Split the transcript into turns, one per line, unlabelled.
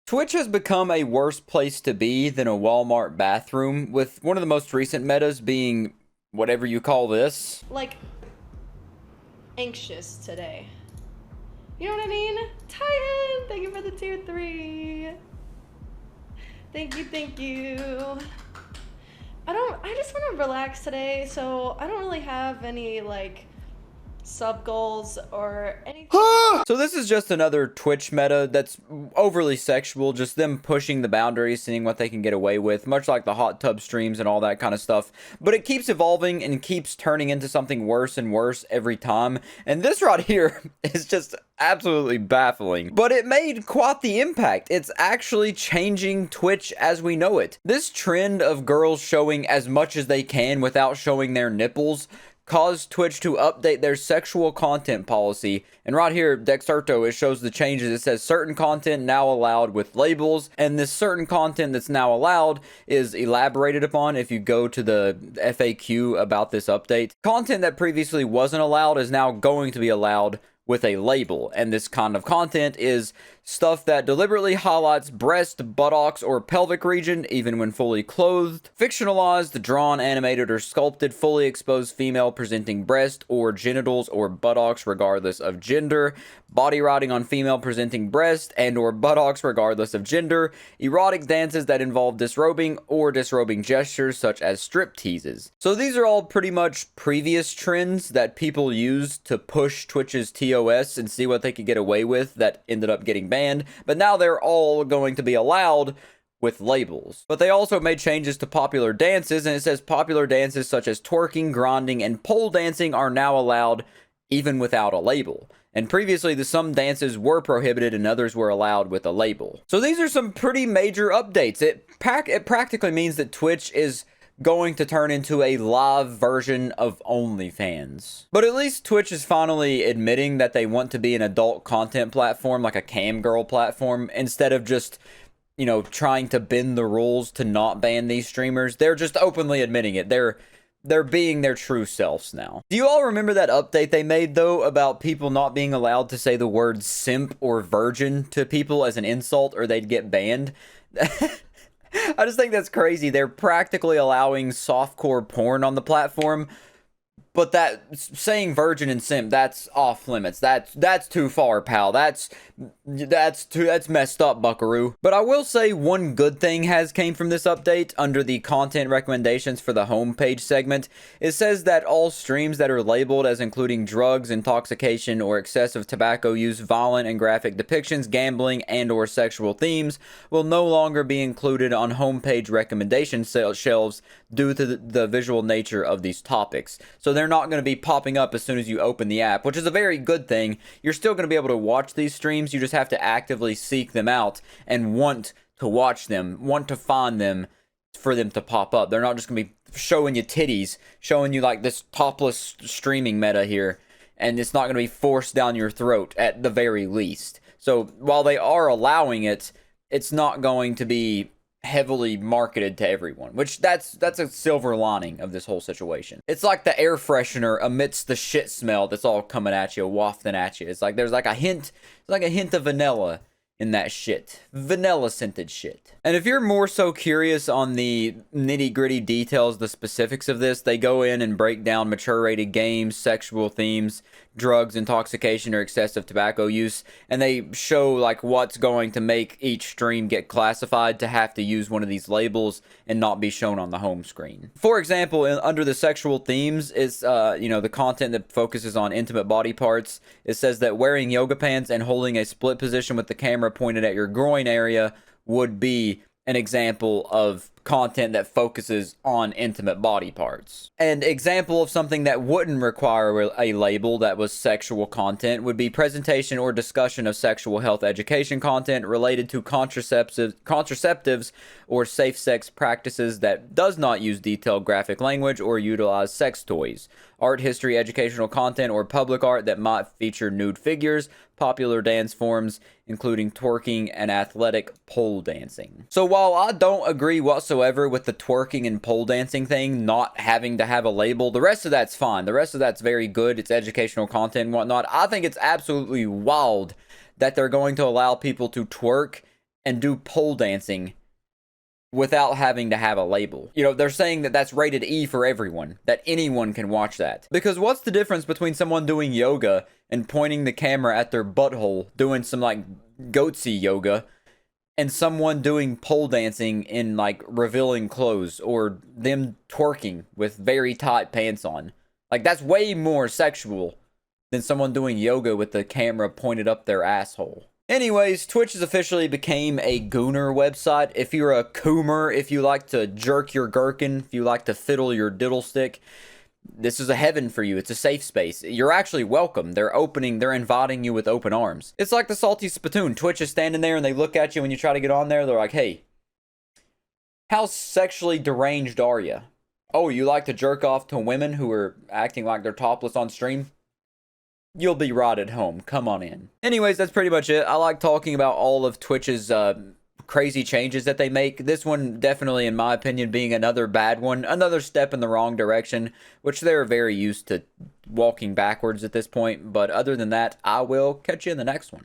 Twitch has become a worse place to be than a Walmart bathroom, with one of the most recent metas being whatever you call this.
Like, anxious today. You know what I mean? Titan, thank you for the tier 3. Thank you, thank you. I just want to relax today, so I don't really have any, like, sub goals or anything.
So this is just another Twitch meta that's overly sexual, just them pushing the boundaries, seeing what they can get away with, much like the hot tub streams and all that kind of stuff. But it keeps evolving and keeps turning into something worse and worse every time. And this right here is just absolutely baffling. But it made quite the impact. It's actually changing Twitch as we know it. This trend of girls showing as much as they can without showing their nipples caused Twitch to update their sexual content policy. And right here, Dexerto, it shows the changes. It says certain content now allowed with labels, and this certain content that's now allowed is elaborated upon if you go to the FAQ about this update. Content that previously wasn't allowed is now going to be allowed with a label, and this kind of content is stuff that deliberately highlights breast, buttocks, or pelvic region, even when fully clothed, fictionalized, drawn, animated, or sculpted, fully exposed female presenting breast or genitals or buttocks regardless of gender, body writing on female presenting breast and or buttocks regardless of gender, erotic dances that involve disrobing or disrobing gestures such as strip teases. So these are all pretty much previous trends that people used to push Twitch's TOS and see what they could get away with that ended up getting banned, but now they're all going to be allowed with labels. But they also made changes to popular dances, and it says popular dances such as twerking, grinding, and pole dancing are now allowed even without a label. And previously, some dances were prohibited and others were allowed with a label. So these are some pretty major updates. It practically means that Twitch is going to turn into a live version of OnlyFans. But at least Twitch is finally admitting that they want to be an adult content platform, like a cam girl platform, instead of just, you know, trying to bend the rules to not ban these streamers. They're just openly admitting it. They're being their true selves now. Do you all remember that update they made, though, about people not being allowed to say the word simp or virgin to people as an insult or they'd get banned? I just think that's crazy. They're practically allowing softcore porn on the platform, but that saying virgin and simp, that's off limits. That's too far, pal. That's messed up, buckaroo. But I will say one good thing has came from this update under the content recommendations for the homepage segment. It says that all streams that are labeled as including drugs, intoxication, or excessive tobacco use, violent and graphic depictions, gambling, and or sexual themes will no longer be included on homepage recommendation shelves due to the visual nature of these topics. So they're not going to be popping up as soon as you open the app, which is a very good thing. You're still going to be able to watch these streams. You just have to actively seek them out and want to watch them, want to find them for them to pop up. They're not just going to be showing you titties, showing you like this topless streaming meta here, and it's not going to be forced down your throat at the very least. So while they are allowing it, it's not going to be heavily marketed to everyone, which that's a silver lining of this whole situation. It's like the air freshener amidst the shit smell that's all coming at you, wafting at you. It's like there's like a hint, of vanilla in that shit. Vanilla scented shit. And if you're more so curious on the nitty gritty details, the specifics of this, they go in and break down mature rated games, sexual themes, drugs, intoxication, or excessive tobacco use, and they show like what's going to make each stream get classified to have to use one of these labels and not be shown on the home screen. For example, under the sexual themes is the content that focuses on intimate body parts. It says that wearing yoga pants and holding a split position with the camera pointed at your groin area would be an example of content that focuses on intimate body parts. An example of something that wouldn't require a label that was sexual content would be presentation or discussion of sexual health education content related to contraceptives or safe sex practices that does not use detailed graphic language or utilize sex toys. Art history, educational content, or public art that might feature nude figures, popular dance forms, including twerking and athletic pole dancing. So while I don't agree whatsoever with the twerking and pole dancing thing not having to have a label, the rest of that's fine. The rest of that's very good. It's educational content and whatnot. I think it's absolutely wild that they're going to allow people to twerk and do pole dancing without having to have a label. You know, they're saying that that's rated E for everyone, that anyone can watch that. Because what's the difference between someone doing yoga and pointing the camera at their butthole, doing some like goatsy yoga, and someone doing pole dancing in like revealing clothes, or them twerking with very tight pants on? Like, that's way more sexual than someone doing yoga with the camera pointed up their asshole. Anyways, Twitch has officially became a gooner website. If you're a coomer, if you like to jerk your gherkin, if you like to fiddle your diddle stick, this is a heaven for you. It's a safe space. You're actually welcome. They're inviting you with open arms. It's like the salty spittoon. Twitch is standing there and they look at you when you try to get on there. They're like, hey, how sexually deranged are you? Oh, you like to jerk off to women who are acting like they're topless on stream? You'll be right at home. Come on in. Anyways, that's pretty much it. I like talking about all of Twitch's crazy changes that they make. This one definitely, in my opinion, being another bad one. Another step in the wrong direction, which they're very used to walking backwards at this point. But other than that, I will catch you in the next one.